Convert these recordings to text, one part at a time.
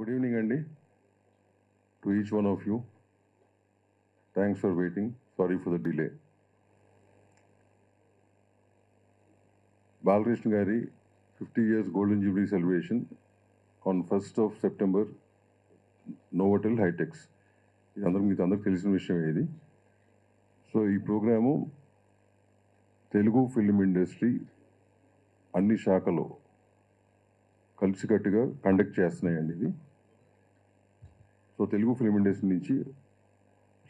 Good evening, Andy, to each one of you. Thanks for waiting. Sorry for the delay. Balakrishna Gari, 50 years Golden Jubilee celebration on 1st of September, Novotel High-Tex. ఇది అందరికి తెలిసిన విషయం ఇది. So ఈ programme Telugu film industry అన్ని శాఖలో కలిసికట్టుగా conduct చేస్తున్నాయండి ఇది. సో తెలుగు ఫిల్మ్ ఇండస్ట్రీ నుంచి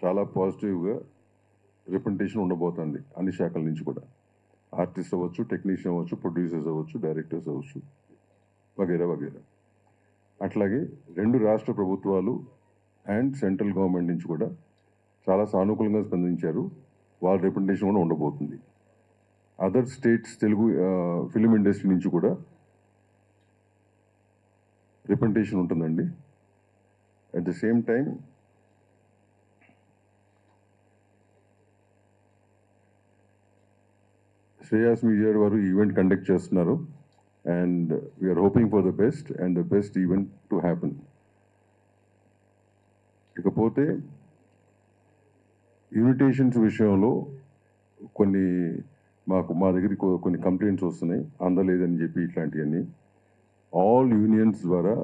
చాలా పాజిటివ్గా రిప్రజెంటేషన్ ఉండబోతుంది అన్ని శాఖల నుంచి కూడా. ఆర్టిస్ట్ అవ్వచ్చు, టెక్నీషియన్ అవ్వచ్చు, ప్రొడ్యూసర్స్ అవ్వచ్చు, డైరెక్టర్స్ అవ్వచ్చు, వగేరా వగేరా. అట్లాగే రెండు రాష్ట్ర ప్రభుత్వాలు అండ్ సెంట్రల్ గవర్నమెంట్ నుంచి కూడా చాలా సానుకూలంగా స్పందించారు. వాళ్ళ రిప్రజెంటేషన్ కూడా ఉండబోతుంది. Other states Telugu film industry నుంచి కూడా రిప్రజెంటేషన్ ఉంటుందండి. At the same time Shreyas media వారు ఈవెంట్ కండక్ట్ చేస్తున్నారు. And we're hoping for the best and the best event to happen. ఇకపోతే ఇన్విటేషన్స్ విషయంలో మా దగ్గరికి కొన్ని కంప్లైంట్స్ వస్తున్నాయి, అందలేదని చెప్పి. ఇట్లాంటివన్నీ ఆల్ యూనియన్స్ ద్వారా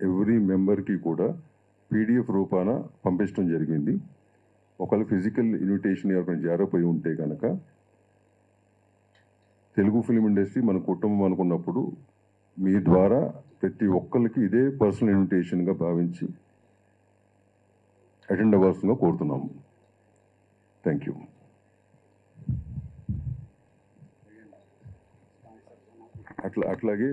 ఎవ్రీ మెంబర్కి కూడా పీడిఎఫ్ రూపాన పంపించడం జరిగింది. ఒకవేళ ఫిజికల్ ఇన్విటేషన్ ఎవరికైనా జారిపోయి ఉంటే కనుక తెలుగు ఫిలిం ఇండస్ట్రీ మన కుటుంబం అనుకున్నప్పుడు మీ ద్వారా ప్రతి ఒక్కరికి ఇదే పర్సనల్ ఇన్విటేషన్గా భావించి అటెండ్ అవ్వాల్సిందిగా కోరుతున్నాము. Thank you. అట్లాగే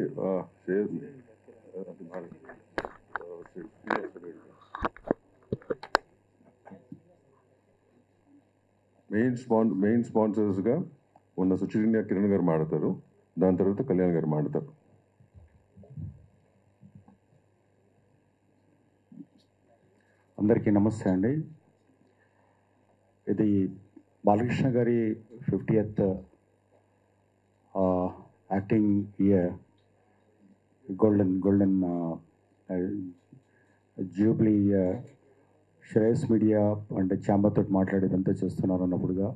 మెయిన్ స్పాన్సర్స్గా ఉన్న సుచిలిన్య కిరణ్ గారు మాడతారు. దాని తర్వాత కళ్యాణ్ గారు మాడతారు. అందరికీ నమస్తే అండి. ఇది బాలకృష్ణ గారి 50th acting year, golden Jubilee year. Shreyas media అంటే ఛాంబర్ తోటి మాట్లాడేదంతా చేస్తున్నారు అన్నప్పుడుగా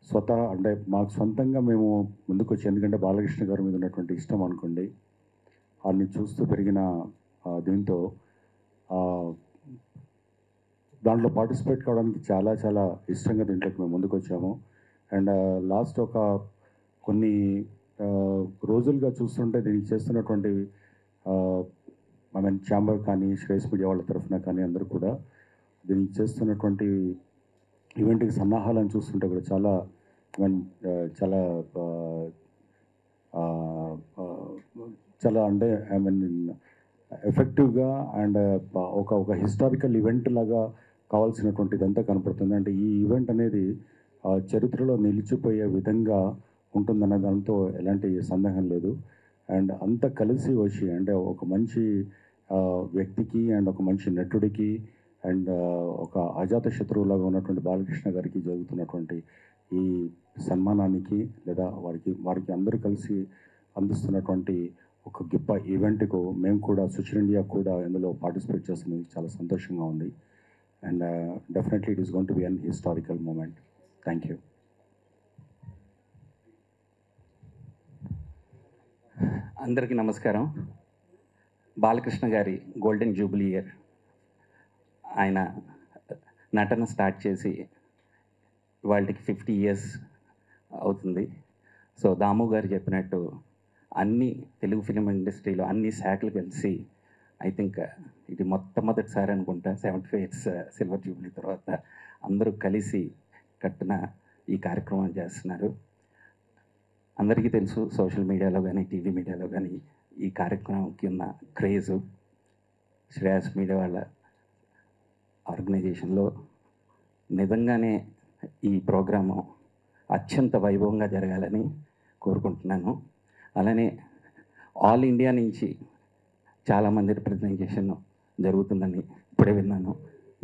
స్వతహా అంటే మాకు సొంతంగా మేము ముందుకు వచ్చి, ఎందుకంటే బాలకృష్ణ గారి మీద ఉన్నటువంటి ఇష్టం అనుకోండి, వారిని చూస్తూ పెరిగిన దీంతో దాంట్లో పార్టిసిపేట్ కావడానికి చాలా చాలా ఇష్టంగా దీంట్లోకి మేము ముందుకు వచ్చాము. అండ్ లాస్ట్ ఒక కొన్ని రోజులుగా చూస్తుంటే దీనికి చేస్తున్నటువంటి ఛాంబర్ కానీ శ్రేయస్ మీడియా వాళ్ళ తరఫున కానీ అందరూ కూడా దీనికి చేస్తున్నటువంటి ఈవెంట్కి సన్నాహాలను చూస్తుంటే కూడా చాలా చాలా చాలా అంటే ఎఫెక్టివ్గా అండ్ ఒక హిస్టారికల్ ఈవెంట్ లాగా కావాల్సినటువంటిదంతా కనపడుతుంది. అంటే ఈ ఈవెంట్ అనేది చరిత్రలో నిలిచిపోయే విధంగా ఉంటుందన్న దాంతో ఎలాంటి సందేహం లేదు. అండ్ అంత కలిసి వచ్చి అంటే ఒక మంచి వ్యక్తికి అండ్ ఒక మంచి నటుడికి అండ్ ఒక అజాత శత్రువులాగా ఉన్నటువంటి బాలకృష్ణ గారికి జరుగుతున్నటువంటి ఈ సన్మానానికి లేదా వారికి అందరూ కలిసి అందిస్తున్నటువంటి ఒక గొప్ప ఈవెంట్కు మేము కూడా సుచిల్ ఇండియా కూడా ఇందులో పార్టిసిపేట్ చేస్తున్నది చాలా సంతోషంగా ఉంది. And definitely it is going to be an historical moment. Thank you. అందరికీ నమస్కారం. బాలకృష్ణ గారి గోల్డెన్ జూబ్లీ ఇయర్, ఆయన నటన స్టార్ట్ చేసి వాళ్ళకి 50 years అవుతుంది. సో దాము గారు చెప్పినట్టు అన్ని తెలుగు ఫిలిం ఇండస్ట్రీలో అన్ని శాఖలు కలిసి ఐ థింక్ ఇది మొట్టమొదటిసారి అనుకుంటా 75 years సిల్వర్ జూబ్లీ తర్వాత అందరూ కలిసి కట్టిన ఈ కార్యక్రమం చేస్తున్నారు. అందరికీ తెలుసు, సోషల్ మీడియాలో కానీ టీవీ మీడియాలో కానీ ఈ కార్యక్రమంకి ఉన్న క్రేజు. శ్రేయస్ మీడియా వాళ్ళ ఆర్గనైజేషన్లో నిజంగానే ఈ ప్రోగ్రాము అత్యంత వైభవంగా జరగాలని కోరుకుంటున్నాను. అలానే ఆల్ ఇండియా నుంచి చాలామంది రిప్రజెంటేషన్ జరుగుతుందని ఇప్పుడే విన్నాను.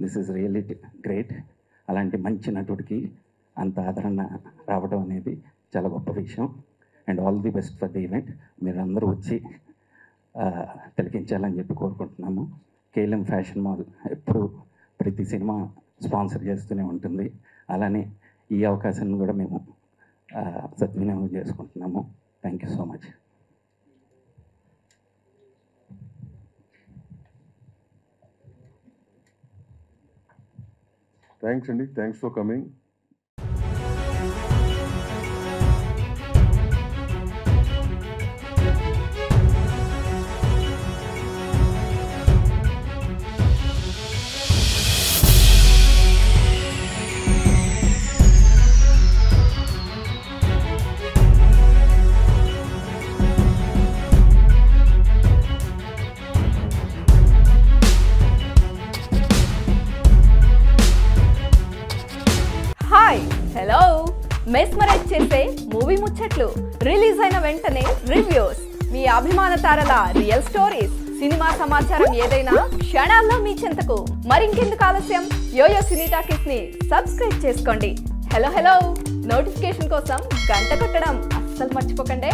This is really great. అలాంటి మంచి నటుడికి అంత ఆదరణ రావడం అనేది చాలా గొప్ప విషయం. And all the best for the event. మీరు అందరూ వచ్చి తిలకించాలని చెప్పి కోరుకుంటున్నాము. కేఎల్ఎం ఫ్యాషన్ మాల్ ఎప్పుడు ప్రతి సినిమా స్పాన్సర్ చేస్తూనే ఉంటుంది. అలానే ఈ అవకాశాన్ని కూడా మేము సద్వినియోగం చేసుకుంటున్నాము. Thank you so much. Thanks అండి, thanks for coming. Hi hello mesmerize చేసే మూవీ ముచ్చట్లు, రిలీజ్ అయిన వెంటనే రివ్యూస్, మీ అభిమాన తారల రియల్ స్టోరీస్, సినిమా సమాచారం ఏదైనా క్షణాల్లో మీ చెంతకు. మరింకెందుకు ఆలస్యం, యోయో సినీ టాకీస్ ని సబ్స్క్రైబ్ చేసుకోండి. హలో హలో నోటిఫికేషన్ కోసం గంట కొట్టడం అస్సలు మర్చిపోకండి.